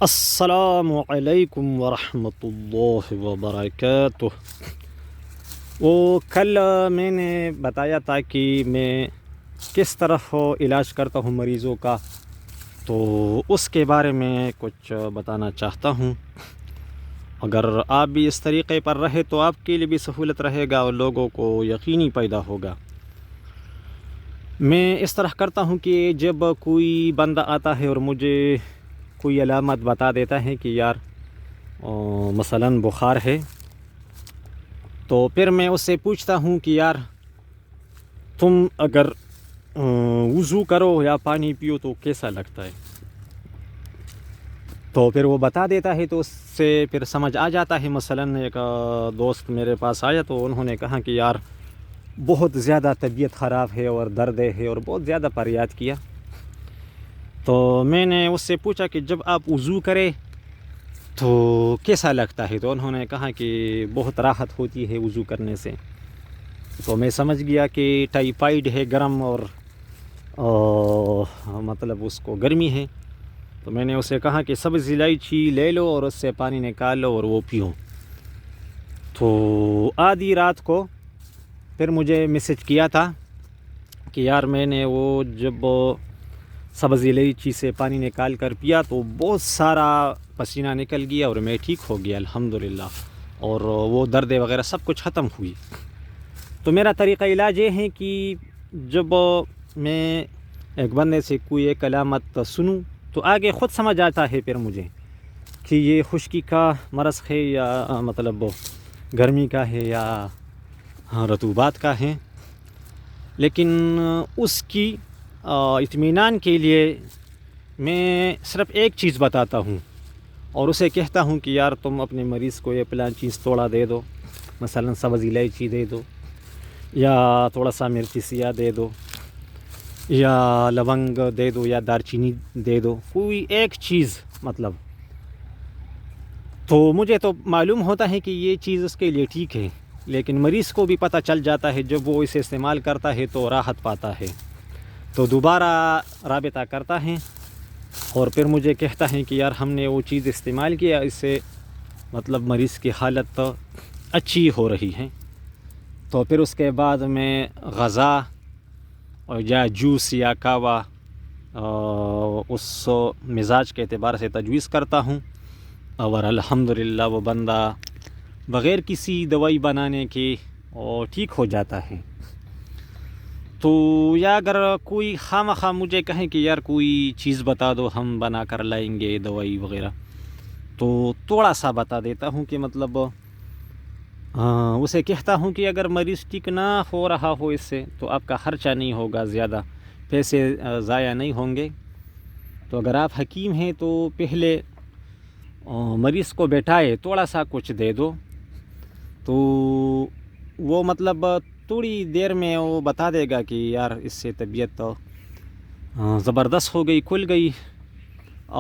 السلام علیکم ورحمۃ اللہ وبرکاتہ۔ وہ کل میں نے بتایا تھا کہ میں کس طرح علاج کرتا ہوں مریضوں کا، تو اس کے بارے میں کچھ بتانا چاہتا ہوں۔ اگر آپ بھی اس طریقے پر رہے تو آپ کے لیے بھی سہولت رہے گا اور لوگوں کو یقینی پیدا ہوگا۔ میں اس طرح کرتا ہوں کہ جب کوئی بندہ آتا ہے اور مجھے کوئی علامت بتا دیتا ہے کہ یار مثلاً بخار ہے، تو پھر میں اس سے پوچھتا ہوں کہ یار تم اگر وضو کرو یا پانی پیو تو کیسا لگتا ہے، تو پھر وہ بتا دیتا ہے، تو اس سے پھر سمجھ آ جاتا ہے۔ مثلاً ایک دوست میرے پاس آیا تو انہوں نے کہا کہ یار بہت زیادہ طبیعت خراب ہے اور درد ہے اور بہت زیادہ فریاد کیا، تو میں نے اس سے پوچھا کہ جب آپ وضو کرے تو کیسا لگتا ہے، تو انہوں نے کہا کہ بہت راحت ہوتی ہے وضو کرنے سے۔ تو میں سمجھ گیا کہ ٹائیفائیڈ ہے، گرم اور مطلب اس کو گرمی ہے۔ تو میں نے اسے کہا کہ سبز الائچی لے لو اور اس سے پانی نکال لو اور وہ پیو۔ تو آدھی رات کو پھر مجھے میسج کیا تھا کہ یار میں نے وہ جب سبز الائچی سے پانی نکال کر پیا تو بہت سارا پسینہ نکل گیا اور میں ٹھیک ہو گیا الحمدللہ، اور وہ درد وغیرہ سب کچھ ختم ہوئی۔ تو میرا طریقہ علاج یہ ہے کہ جب میں ایک بندے سے کوئی ایک علامت سنوں تو آگے خود سمجھ آتا ہے پھر مجھے کہ یہ خشکی کا مرض ہے یا مطلب گرمی کا ہے یا رطوبات کا ہے، لیکن اس کی اطمینان کے لیے میں صرف ایک چیز بتاتا ہوں اور اسے کہتا ہوں کہ یار تم اپنے مریض کو یہ فلاں چیز توڑا دے دو، مثلاً سبز الائچی دے دو یا تھوڑا سا مرچی سیاہ دے دو یا لونگ دے دو یا دارچینی دے دو، کوئی ایک چیز مطلب۔ تو مجھے تو معلوم ہوتا ہے کہ یہ چیز اس کے لیے ٹھیک ہے، لیکن مریض کو بھی پتہ چل جاتا ہے جب وہ اسے استعمال کرتا ہے تو راحت پاتا ہے، تو دوبارہ رابطہ کرتا ہے اور پھر مجھے کہتا ہے کہ یار ہم نے وہ چیز استعمال کیا، اس سے مطلب مریض کی حالت اچھی ہو رہی ہے۔ تو پھر اس کے بعد میں غذا اور یا جوس یا کہوہ اس مزاج کے اعتبار سے تجویز کرتا ہوں، اور الحمدللہ وہ بندہ بغیر کسی دوائی بنانے کے ٹھیک ہو جاتا ہے۔ تو یا اگر کوئی خواہ مجھے کہے کہ یار کوئی چیز بتا دو ہم بنا کر لائیں گے دوائی وغیرہ، تو تھوڑا سا بتا دیتا ہوں کہ مطلب اسے کہتا ہوں کہ اگر مریض ٹھیک نہ ہو رہا ہو اس سے تو آپ کا خرچہ نہیں ہوگا، زیادہ پیسے ضائع نہیں ہوں گے۔ تو اگر آپ حکیم ہیں تو پہلے مریض کو بیٹھائے، تھوڑا سا کچھ دے دو، تو وہ مطلب تھوڑی دیر میں وہ بتا دے گا کہ یار اس سے طبیعت زبردست ہو گئی، کھل گئی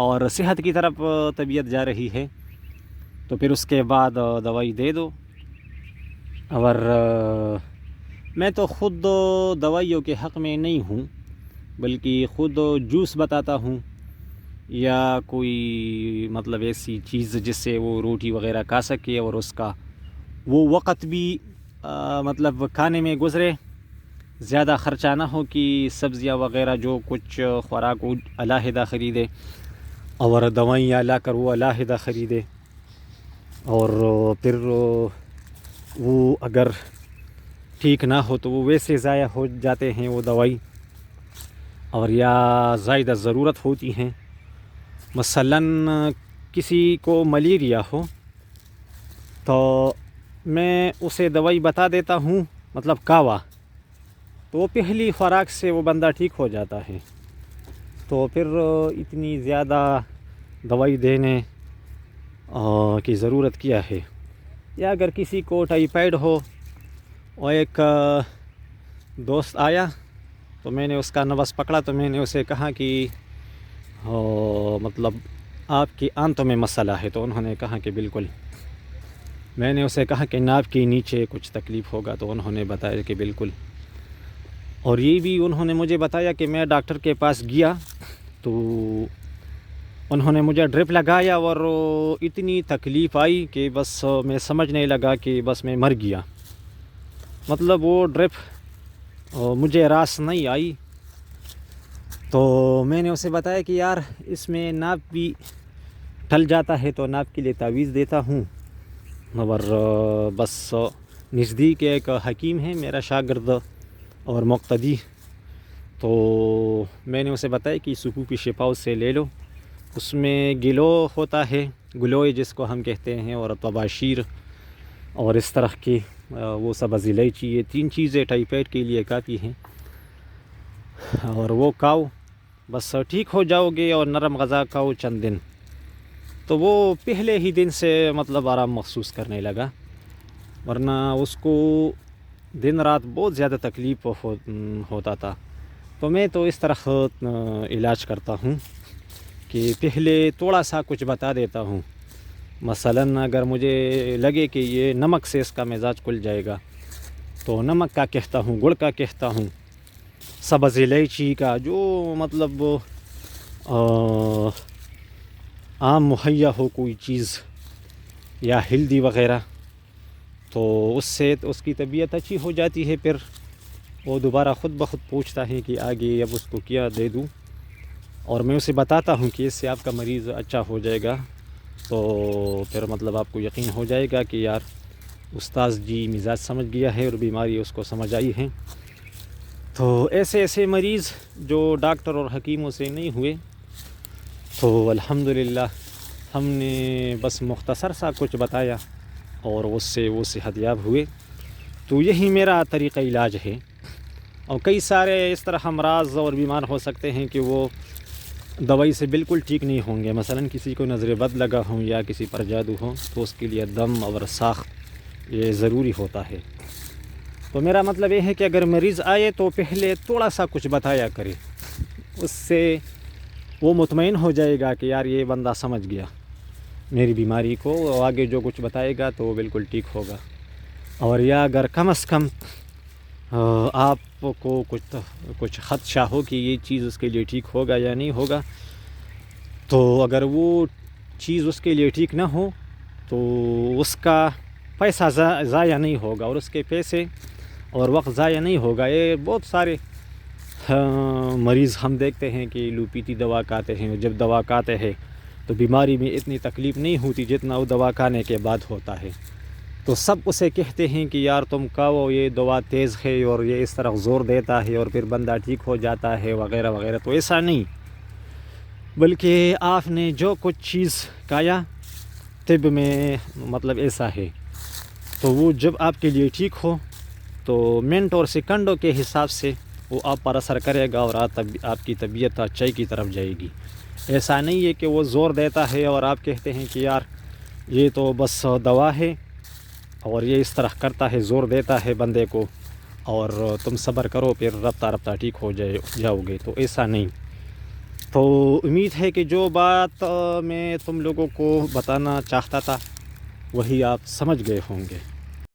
اور صحت کی طرف طبیعت جا رہی ہے۔ تو پھر اس کے بعد دوائی دے دو۔ اور میں تو خود دوائیوں کے حق میں نہیں ہوں، بلکہ خود جوس بتاتا ہوں یا کوئی مطلب ایسی چیز جس سے وہ روٹی وغیرہ کھا سکے اور اس کا وہ وقت بھی مطلب کھانے میں گزرے، زیادہ خرچہ نہ ہو کہ سبزیاں وغیرہ جو کچھ خوراک وہ علیحدہ خریدے اور دوائیاں لا کر وہ علیحدہ خریدے، اور پھر وہ اگر ٹھیک نہ ہو تو وہ ویسے ضائع ہو جاتے ہیں وہ دوائی، اور یا زائدہ ضرورت ہوتی ہیں۔ مثلاً کسی کو ملیریا ہو تو میں اسے دوائی بتا دیتا ہوں، مطلب کہوہ، تو وہ پہلی خوراک سے وہ بندہ ٹھیک ہو جاتا ہے، تو پھر اتنی زیادہ دوائی دینے کی ضرورت کیا ہے۔ یا اگر کسی کو ٹائیفائیڈ ہو اور ایک دوست آیا تو میں نے اس کا نبض پکڑا، تو میں نے اسے کہا کہ مطلب آپ کی آنتوں میں مسئلہ ہے، تو انہوں نے کہا کہ بالکل۔ میں نے اسے کہا کہ ناک کے نیچے کچھ تکلیف ہوگا، تو انہوں نے بتایا کہ بالکل۔ اور یہ بھی انہوں نے مجھے بتایا کہ میں ڈاکٹر کے پاس گیا تو انہوں نے مجھے ڈرپ لگایا اور اتنی تکلیف آئی کہ بس میں سمجھنے لگا کہ بس میں مر گیا. مطلب وہ ڈرپ مجھے راس نہیں آئی. تو میں نے اسے بتایا کہ یار اس میں ناپ بھی ٹل جاتا ہے تو ناپ کے لیے تعویذ دیتا ہوں. اور بس نزدیک ایک حکیم ہے میرا شاگرد اور مقتدی، تو میں نے اسے بتایا کہ سکوکی شفا اس سے لے لو. اس میں گلو ہوتا ہے، گلوئے جس کو ہم کہتے ہیں، اور طباشیر اور اس طرح کی وہ سبز الائچی، یہ 3 چیزیں ٹائفائڈ کے لیے کافی ہیں. اور وہ کھاؤ بس ٹھیک ہو جاؤ گے، اور نرم غذا کھاؤ چند دن. تو وہ پہلے ہی دن سے مطلب آرام محسوس کرنے لگا، ورنہ اس کو دن رات بہت زیادہ تکلیف ہوتا تھا. تو میں تو اس طرح علاج کرتا ہوں کہ پہلے تھوڑا سا کچھ بتا دیتا ہوں. مثلاً اگر مجھے لگے کہ یہ نمک سے اس کا مزاج کھل جائے گا تو نمک کا کہتا ہوں، گڑ کا کہتا ہوں، سبز الائچی کا جو مطلب عام مہیا ہو کوئی چیز، یا ہلدی وغیرہ، تو اس سے اس کی طبیعت اچھی ہو جاتی ہے. پھر وہ دوبارہ خود بخود پوچھتا ہے کہ آگے اب اس کو کیا دے دوں، اور میں اسے بتاتا ہوں کہ اس سے آپ کا مریض اچھا ہو جائے گا. تو پھر مطلب آپ کو یقین ہو جائے گا کہ یار استاذ جی مزاج سمجھ گیا ہے اور بیماری اس کو سمجھ آئی ہے. تو ایسے مریض جو ڈاکٹر اور حکیموں سے نہیں ہوئے، تو الحمدللہ ہم نے بس مختصر سا کچھ بتایا اور اس سے وہ صحت یاب ہوئے. تو یہی میرا طریقہ علاج ہے. اور کئی سارے اس طرح امراض اور بیمار ہو سکتے ہیں کہ وہ دوائی سے بالکل ٹھیک نہیں ہوں گے. مثلاً کسی کو نظر بد لگا ہوں یا کسی پر جادو ہو، تو اس کے لیے دم اور ساخت یہ ضروری ہوتا ہے. تو میرا مطلب یہ ہے کہ اگر مریض آئے تو پہلے تھوڑا سا کچھ بتایا کرے، اس سے وہ مطمئن ہو جائے گا کہ یار یہ بندہ سمجھ گیا میری بیماری کو، آگے جو کچھ بتائے گا تو وہ بالکل ٹھیک ہوگا. اور یا اگر کم از کم آپ کو کچھ خدشہ ہو کہ یہ چیز اس کے لیے ٹھیک ہوگا یا نہیں ہوگا، تو اگر وہ چیز اس کے لیے ٹھیک نہ ہو تو اس کا پیسہ ضائع نہیں ہوگا، اور اس کے پیسے اور وقت ضائع نہیں ہوگا. یہ بہت سارے مریض ہم دیکھتے ہیں کہ لوپیتی دوا کھاتے ہیں، جب دوا کھاتے ہیں تو بیماری میں اتنی تکلیف نہیں ہوتی جتنا وہ دوا کھانے کے بعد ہوتا ہے. تو سب اسے کہتے ہیں کہ یار تم کھاؤ، یہ دوا تیز ہے اور یہ اس طرح زور دیتا ہے اور پھر بندہ ٹھیک ہو جاتا ہے وغیرہ وغیرہ. تو ایسا نہیں، بلکہ آپ نے جو کچھ چیز کھایا طب میں مطلب ایسا ہے، تو وہ جب آپ کے لیے ٹھیک ہو تو منٹ اور سیکنڈوں کے حساب سے وہ آپ پر اثر کرے گا اور آپ کی طبیعت اچائی کی طرف جائے گی. ایسا نہیں ہے کہ وہ زور دیتا ہے اور آپ کہتے ہیں کہ یار یہ تو بس دوا ہے اور یہ اس طرح کرتا ہے، زور دیتا ہے بندے کو، اور تم صبر کرو پھر رفتہ رفتہ ٹھیک ہو جاؤ گے. تو ایسا نہیں. تو امید ہے کہ جو بات میں تم لوگوں کو بتانا چاہتا تھا وہی آپ سمجھ گئے ہوں گے.